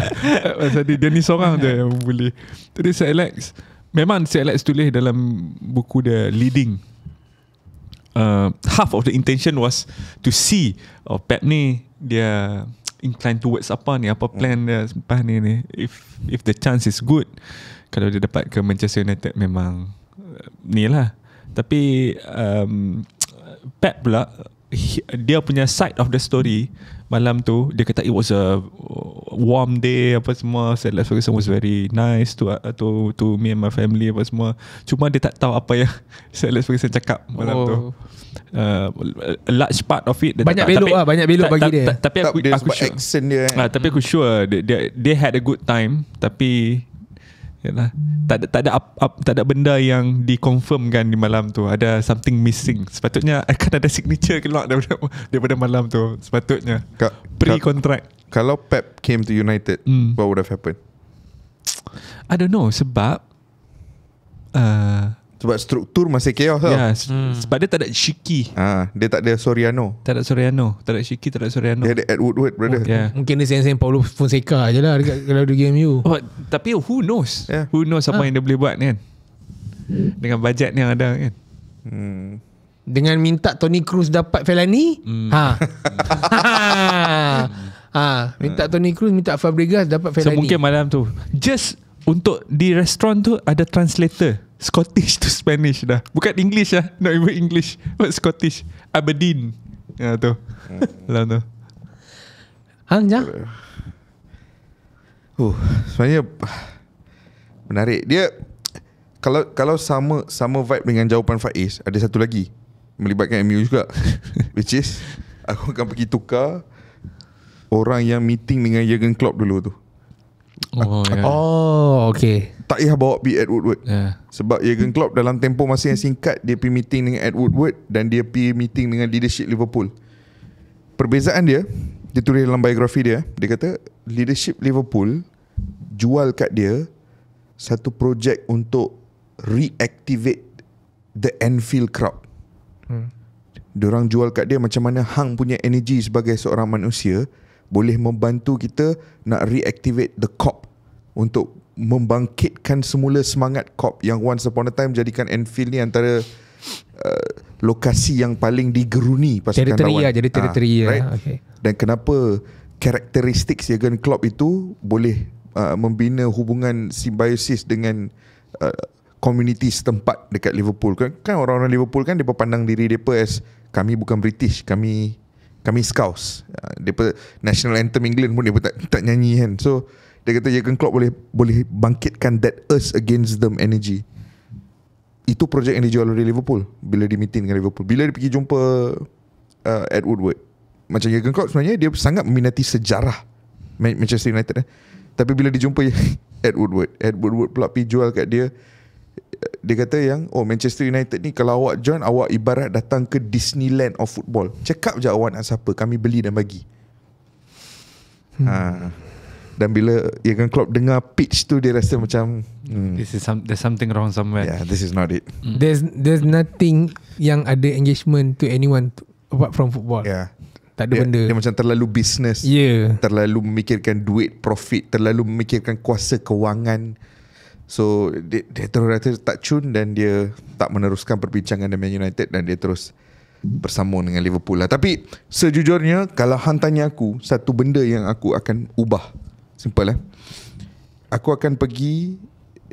Pasal dia ni seorang je yang membuli. Jadi Sir Alex, memang Sir Alex tulis dalam buku dia Leading, half of the intention was to see Pep ni dia incline towards apa plan dia selepas ni. If the chance is good, kalau dia dapat ke Manchester United, memang ni lah. Tapi Pep pula, dia punya side of the story malam tu, dia kata it was a warm day apa semua. Sir Alex Ferguson was very nice to me and my family apa semua. Cuma dia tak tahu apa yang Sir Alex Ferguson cakap malam tu. A large part of it banyak belok bagi dia. Tapi aku sure accent dia. Tapi aku sure they had a good time. Tapi yalah, tak ada benda yang dikonfirmkan di malam tu. Ada something missing. Sepatutnya akan ada signature keluar daripada malam tu. Sepatutnya pre-contract. Kalau Pep came to United, what would have happened? I don't know. Sebab sebab struktur masih chaos tau. Ya, sebab dia tak ada Shiki. Dia tak ada Soriano. Tak ada Shiki, tak ada Soriano. Dia ada Ed Woodward, brother. Mungkin dia sen-sen Paulo Fonseca je lah kalau di GMU. Tapi who knows? Who knows apa yang dia boleh buat kan? Dengan bajet yang ada kan? Dengan minta Toni Kroos dapat Fellaini. Minta Toni Kroos, minta Fabregas dapat Fellaini. So mungkin malam tu just untuk di restoran tu ada translator Scottish to Spanish dah. Bukan English lah. Not even English, but Scottish. Aberdeen. Ya tu. Lah tu. Sebenarnya menarik. Dia kalau sama vibe dengan jawapan Faiz, ada satu lagi melibatkan MU juga. Which is aku akan pergi tukar orang yang meeting dengan Jurgen Klopp dulu tu. Okay. Tak payah bawa pergi Ed Woodward. Sebab Jurgen Klopp dalam tempoh masa yang singkat, dia pergi meeting dengan Ed Woodward dan dia pergi meeting dengan leadership Liverpool. Perbezaan dia tulis dalam biografi dia. Dia kata leadership Liverpool jual kat dia satu projek untuk reactivate the Anfield crowd. Diorang jual kat dia macam mana hang punya energy sebagai seorang manusia boleh membantu kita nak reactivate the cop, untuk membangkitkan semula semangat cop yang once upon a time jadikan Anfield ni antara lokasi yang paling digeruni pasukan lawan. Jadi teritori right? Okay. Dan kenapa karakteristik Jurgen Klopp itu boleh membina hubungan simbiosis dengan community setempat dekat Liverpool. Kan orang-orang Liverpool kan dia pandang diri mereka as kami bukan British, kami Scouse. Dia national anthem England pun dia tak nyanyi kan. So dia kata Jurgen Klopp boleh bangkitkan that us against them energy. Itu projek yang dijual oleh Liverpool bila dia meeting dengan Liverpool. Bila dia pergi jumpa Ed Woodward, macam Jurgen Klopp sebenarnya dia sangat meminati sejarah Manchester United. Tapi bila dia jumpa Ed Woodward pula pergi jual kat dia. Dia kata yang Manchester United ni kalau awak join, awak ibarat datang ke Disneyland of football. Cakap je awak nak siapa, kami beli dan bagi. Dan bila Jurgen Klopp dengar pitch tu, dia rasa macam there's something wrong somewhere. Yeah, this is not it. There's nothing yang ada engagement to anyone apart from football. Tak ada benda. Dia macam terlalu business, terlalu memikirkan duit, profit, terlalu memikirkan kuasa kewangan. So dia terus rasa tak cun dan dia tak meneruskan perbincangan dengan Man United dan dia terus bersambung dengan Liverpool lah. Tapi sejujurnya kalau hang tanya aku satu benda yang aku akan ubah, simple aku akan pergi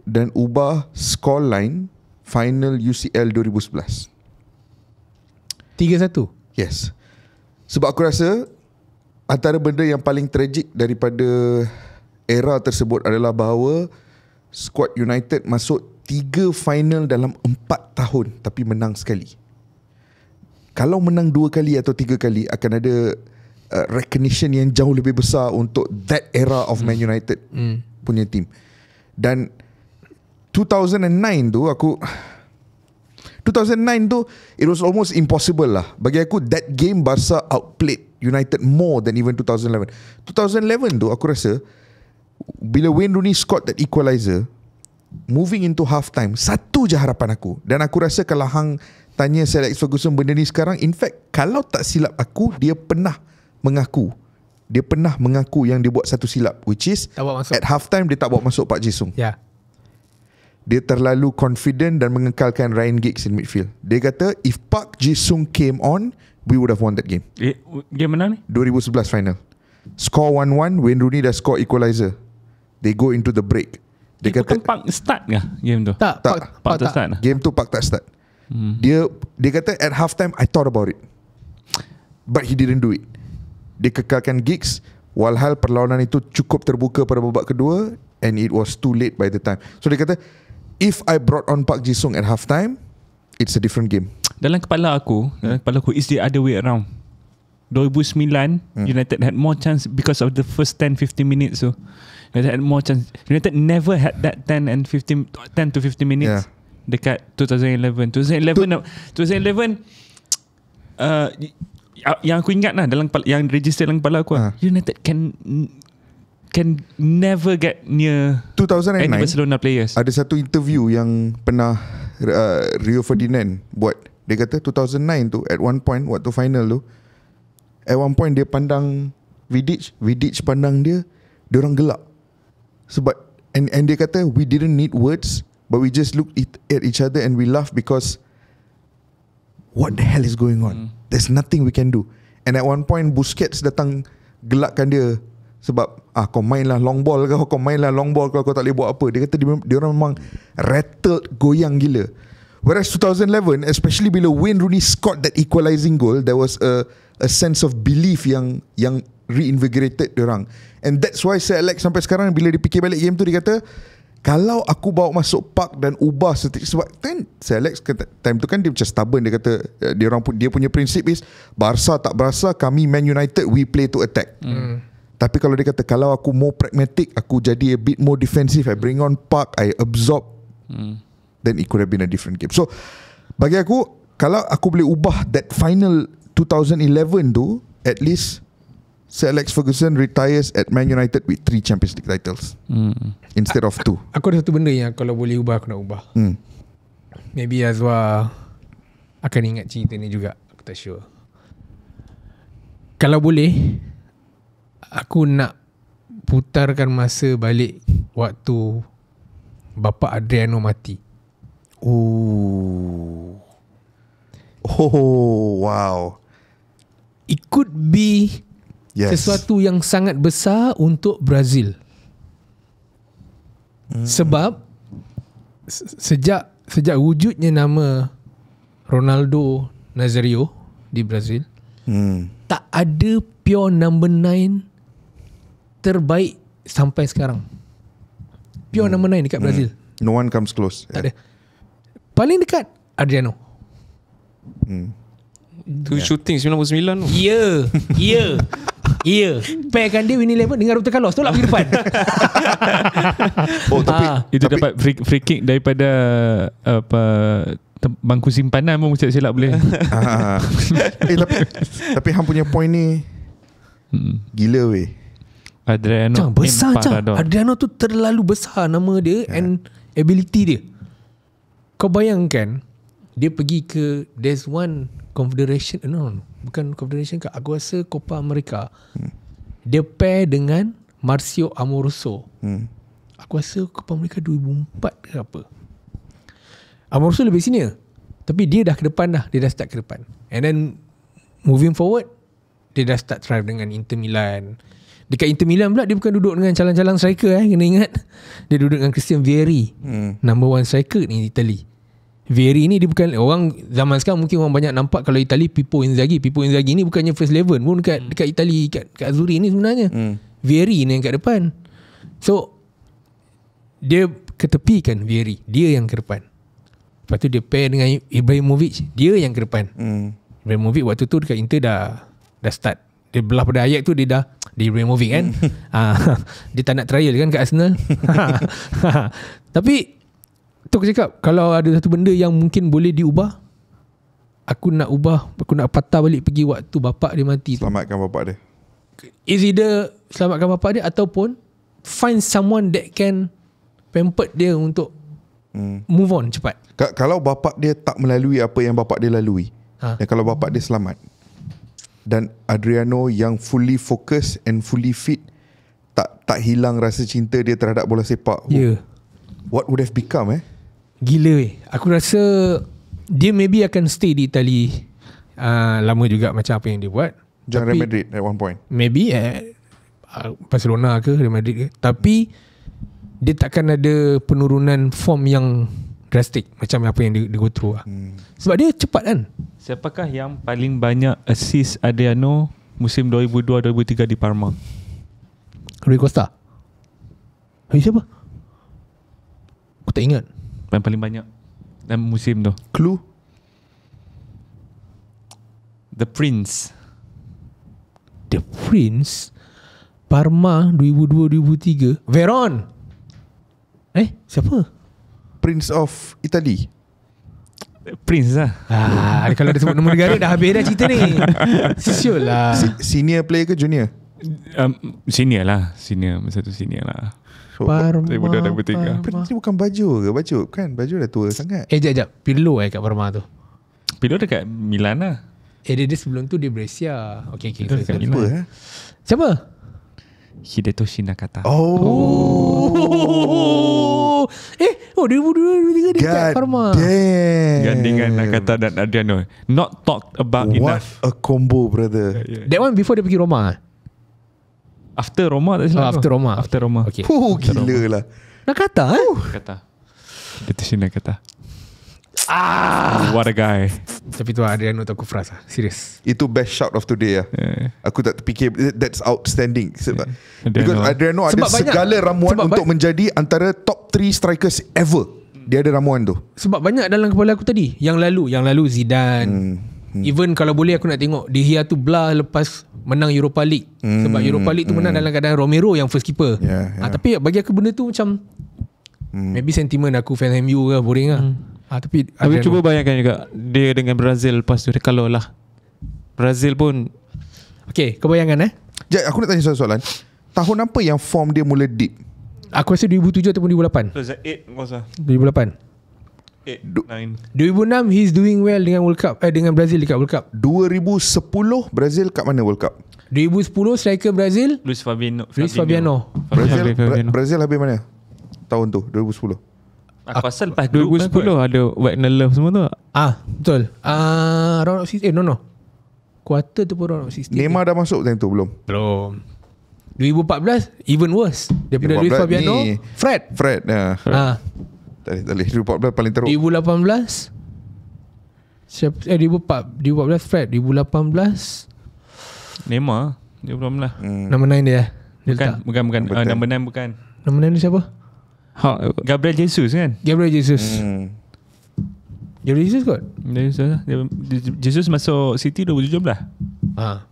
dan ubah scoreline final UCL 2011. 3-1. Yes. Sebab aku rasa antara benda yang paling tragik daripada era tersebut adalah bahawa squad United masuk 3 final dalam 4 tahun tapi menang sekali. Kalau menang 2 kali atau 3 kali akan ada recognition yang jauh lebih besar untuk that era of Man United punya team. Dan 2009 tu it was almost impossible lah. Bagi aku that game Barca outplayed United more than even 2011. 2011 tu aku rasa bila Wayne Rooney scored that equalizer, moving into half time, satu je harapan aku. Dan aku rasa kalau hang tanya Sir Alex Ferguson benda ni sekarang, in fact kalau tak silap aku, dia pernah mengaku yang dia buat satu silap, which is at half time dia tak bawa masuk Park Ji-sung. Dia terlalu confident dan mengekalkan Ryan Giggs in midfield. Dia kata if Park Ji-sung came on, we would have won that game. Game mana ni? 2011 final. Score 1-1, Wayne Rooney dah score equalizer. They go into the break. Dia kata bukan Park start ke game tu? Tak. Park tak start. Game tu Park tak start. Dia kata at half time I thought about it, but he didn't do it. Dia kekalkan Giggs walhal perlawanan itu cukup terbuka pada babak kedua and it was too late by the time. So dia kata if I brought on Park Ji-sung at half time, it's a different game. Dalam kepala aku it's the other way around. 2009 United had more chance because of the first 10-15 minutes. So United had more chance. United never had that 10 to 15 minutes dekat 2011. 2011 yang aku ingat lah dalam yang register dalam kepala aku United can never get near 2009 any Barcelona players. Ada satu interview yang pernah Rio Ferdinand buat. Dia kata 2009 tu at one point waktu final tu, at one point dia pandang Vidic pandang dia orang gelak. Sebab and dia kata we didn't need words, but we just looked at each other and we laughed because what the hell is going on? There's nothing we can do. And at one point Busquets datang gelakkan dia sebab kau mainlah long ball kau tak boleh buat apa. Dia kata dia orang memang rattled, goyang gila. Whereas 2011, especially bila Wayne Rooney scored that equalizing goal, there was a sense of belief yang reinvigorated dia orang. And that's why Sir Alex sampai sekarang bila dia fikir balik game tu, dia kata kalau aku bawa masuk Park dan ubah sebab kan Sir Alex kata, time tu kan dia macam stubborn. Dia kata dia punya prinsip is Barca tak Barca, kami Man United we play to attack. Tapi kalau dia kata kalau aku more pragmatic, aku jadi a bit more defensive, I bring on Park, I absorb, then it could have been a different game. So bagi aku, kalau aku boleh ubah that final 2011 tu, at least Sir Alex Ferguson retires at Man United with 3 Champions League titles instead of 2. Aku ada satu benda yang kalau boleh ubah aku nak ubah. Maybe Azwa akan ingat cerita ni juga, aku tak sure. Kalau boleh, aku nak putarkan masa balik waktu bapa Adriano mati. Oh wow. It could be sesuatu yang sangat besar untuk Brazil. Sebab sejak wujudnya nama Ronaldo Nazario di Brazil, tak ada pure number 9 terbaik sampai sekarang. Pure number 9 dekat Brazil. No one comes close. Tak ada. Paling dekat Adriano. Tu shooting 99 tu. Ya. Pairkan dia Win 11 dengan Roberto Carlos, tolak pergi depan. Itu dapat free kick daripada bangku simpanan pun mesti silap boleh. Tapi hang punya point ni gila weh. Adriano besar. Adriano tu terlalu besar nama dia and ability dia. Kau bayangkan dia pergi ke, there's one confederation, no, bukan confederation, aku rasa Copa America. Dia pair dengan Marcio Amoroso. Aku rasa Copa America 2004 ke apa. Amoroso lebih senior, tapi dia dah ke depan dah. Dia dah start ke depan. And then moving forward, dia dah start thrive dengan Inter Milan. Dekat Inter Milan pula dia bukan duduk dengan calang-calang striker, kena ingat. Dia duduk dengan Christian Vieri, number one striker ni Italy. Vieri ni dia bukan, orang zaman sekarang mungkin orang banyak nampak kalau Italy Pippo Inzaghi. Pippo Inzaghi ni bukannya first 11 pun dekat Italy, kat Azzurri ni sebenarnya. Vieri ni yang kat depan. So dia ketepikan Vieri, dia yang ke depan. Lepas tu dia pair dengan Ibrahimovic, dia yang ke depan. Ibrahimovic waktu tu dekat Inter dah start. Dia belah pada ayat tu dia dah di Ibrahimovic kan. Dia tak nak trial kan kat Arsenal. Tapi tu aku cakap, kalau ada satu benda yang mungkin boleh diubah, aku nak patah balik pergi waktu bapak dia mati tu. Selamatkan bapak dia. Is either selamatkan bapak dia ataupun find someone that can pamper dia untuk move on cepat. Kalau bapak dia tak melalui apa yang bapak dia lalui, dan kalau bapak dia selamat, dan Adriano yang fully focus and fully fit, tak hilang rasa cinta dia terhadap bola sepak, what would have become Gila aku rasa dia maybe akan stay di Itali lama juga macam apa yang dia buat. Jangan Real Madrid at one point. Maybe Barcelona ke Real Madrid ke. Tapi dia takkan ada penurunan form yang drastic macam apa yang dia go through Sebab dia cepat kan. Siapakah yang paling banyak assist Adriano musim 2002-2003 di Parma? Rui Costa. Siapa? Aku tak ingat. Yang paling banyak dalam musim tu. Clue? The Prince. The Prince. Parma 2002-2003. Veron. Siapa? Prince of Italy. Prince lah. Kalau dia sebut nombor negara dah habis dah cerita ni. Siul lah. Senior player ke junior? Senior lah. Masa tu senior lah. Parma. Prince ni bukan baju ke? Baju kan? Baju dah tua sangat. Sekejap. Pirlo kat Parma tu. Pirlo dekat Milan lah. Dia sebelum tu dia Brescia. Okay. Siapa Siapa? Hidetoshi Nakata. 2002-2003 dia kat Parma. Gandingan Nakata dan Adriano. Not talked about What enough. a combo, brother. That one before dia pergi Roma. After Roma tak silap. After Roma. Okay. Gila lah. Nakata Nakata. Hidetoshi Nakata. What a guy. Tapi tu Adriano tu aku frust lah. Serius. Itu best shot of today lah. Aku tak terfikir. That's outstanding. Sebab because Adriano ada segala ramuan untuk menjadi antara top 3 strikers ever. Dia ada ramuan tu. Sebab banyak dalam kepala aku tadi. Yang lalu Zidane. Even kalau boleh aku nak tengok De Gea tu belah lepas menang Europa League. Sebab Europa League tu menang dalam keadaan Romero yang first keeper. Tapi bagi aku benda tu macam maybe sentiment aku fan MU ke, boring lah. Tapi cuba bayangkan juga dia dengan Brazil lepas tu, kalau lah Brazil pun. Okay, kau bayangkan Aku nak tanya soalan. Tahun apa yang form dia mula dip? Aku rasa 2007 ataupun 2008. 2008. 2006 he's doing well dengan World Cup, dengan Brazil dekat World Cup. 2010 Brazil kat mana World Cup? 2010 striker Brazil Luis Fabiano. Brazil habis mana tahun tu 2010? Aku rasa lepas 2010 ada Wagner Love semua tu. Betul. Round of 16. No. Quarter tu pun round of 16. Neymar dah masuk time tu belum? 2014 even worse daripada Luis Fabiano. Fred. Tak boleh. 2014 paling teruk. 2018 2014 Fred. 2018 Neymar 2018. Nama 9 dia. Bukan. Nama 9 bukan. Nama 9 dia siapa? Gabriel Jesus kan? Gabriel Jesus kot. Jesus masuk City 2017.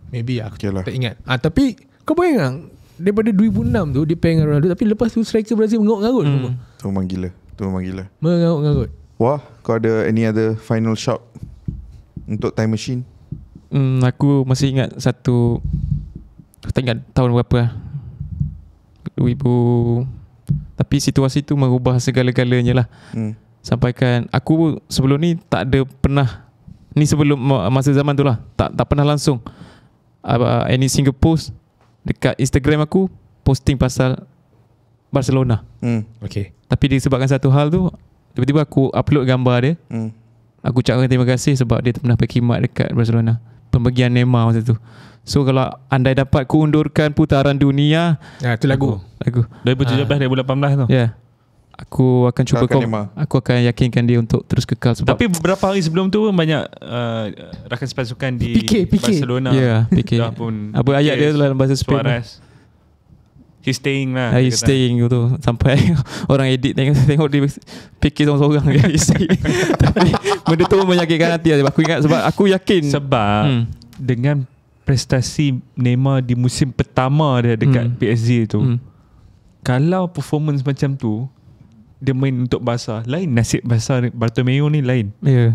Maybe aku okay lah. tak ingat. Tapi kau bayang daripada 2006 tu dia pair dengan Ronaldo, tapi lepas tu striker Brazil mengarut-ngarut semua. Tu memang gila. Mengarut-ngarut. Wah, kau ada any other final shot untuk time machine? Aku masih ingat satu. Aku tak ingat tahun berapa 2000. Tapi situasi tu merubah segala-galanya lah. sampaikan aku sebelum ni tak ada pernah, ni sebelum masa zaman tu lah, tak pernah langsung any single post dekat Instagram aku posting pasal Barcelona. Okay. Tapi disebabkan satu hal tu, tiba-tiba aku upload gambar dia. Aku ucapkan terima kasih sebab dia pernah berkhidmat dekat Barcelona, pembagian Neymar masa tu. So kalau andai dapat ku undurkan putaran dunia, Itu lagu 2017 2018 tu. ya, aku akan cuba aku akan yakinkan dia untuk terus kekal sebab Tapi beberapa hari sebelum tu banyak rakan sepasukan di PK. Barcelona. Ya, PK. dah pun Apa ayat dia tu dalam bahasa Spain. Suarez. He's staying lah. He's staying tu. Sampai orang edit tengok dia fikir seorang-seorang dia staying. Tapi benda tu menyakitkan hati. Aku ingat sebab aku yakin Sebab dengan prestasi Neymar di musim pertama dia dekat PSG tu, kalau performance macam tu, dia main untuk Barca, lain nasib Bartomeu ni lain. Ya.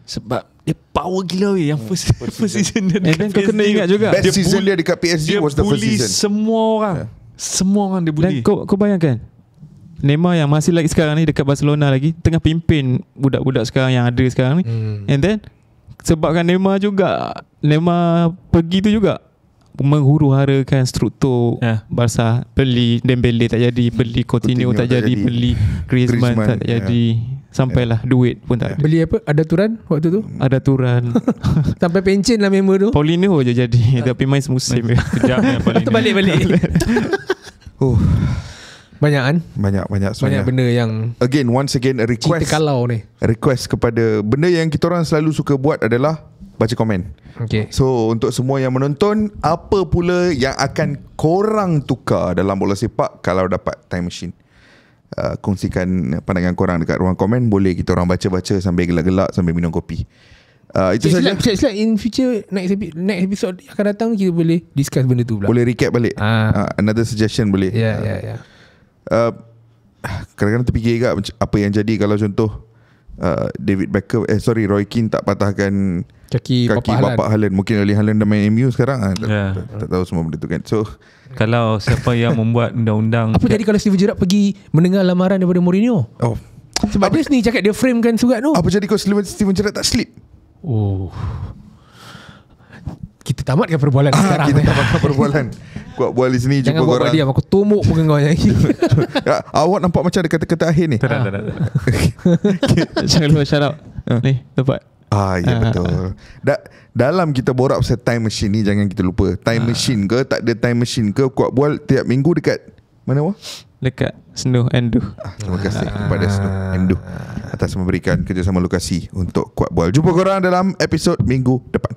Sebab dia power gila weh. Yang first season dia And then kau kena ingat juga, Best season dia dekat PSG was the first bully season. semua orang. Semua orang dia bully. dan kau bayangkan Neymar yang masih lagi sekarang ni dekat Barcelona lagi, tengah pimpin budak-budak sekarang yang ada sekarang ni. And then sebabkan Neymar pergi tu juga menghuru-harakan struktur Barca. Beli Dembele tak jadi, beli Coutinho tak jadi, beli Griezmann tak jadi, sampailah duit pun tak ada. Beli apa? Ada Turan waktu tu? Ada Turan. Sampai pencen lah member tu. Paulinho je jadi, tapi main semusim. Kejap yang paling Terbalik-balik. Banyak kan? Banyak Banyak sebenarnya. benda yang Once again a cerita request. kalau ni. Request kepada benda yang kita orang selalu suka buat adalah baca komen. Okay. So untuk semua yang menonton, apa pula yang akan korang tukar dalam bola sepak kalau dapat time machine? Kongsikan pandangan korang dekat ruang komen. Boleh kita orang baca-baca sambil gelak-gelak, sambil minum kopi. Itu saja. Siap in future next episode akan datang kita boleh discuss benda tu pula. Boleh recap balik. Another suggestion boleh. Ya. Kadang-kadang terfikir juga apa yang jadi kalau contoh David Beckham Roy Keane tak patahkan kaki Bapak Haaland. Mungkin Erling Haaland dah main MU sekarang. Tak tahu semua benda tu kan. So kalau siapa yang membuat undang-undang, apa jadi kalau Steven Gerrard pergi mendengar lamaran daripada Mourinho? Sebab dia sendiri cakap dia framekan surat tu. Apa jadi kalau Steven Gerrard tak sleep? Kita tamatkan perbualan sekarang. Kita tamatkan perbualan. Kuat bual di sini. Jangan jumpa buat korang. diam. Aku tumuk muka kau yang Awak nampak macam ada kata-kata akhir ni. tak. Jangan lupa shout out. Ni tempat. Ya betul. Dalam kita borak pasal time machine ni, jangan kita lupa time machine ke tak ada time machine ke, Kuat Bual tiap minggu dekat mana Wah? Dekat Snow Endu. Terima kasih kepada Snow Endu atas memberikan kerjasama lokasi untuk Kuat Bual. Jumpa korang dalam episod minggu depan.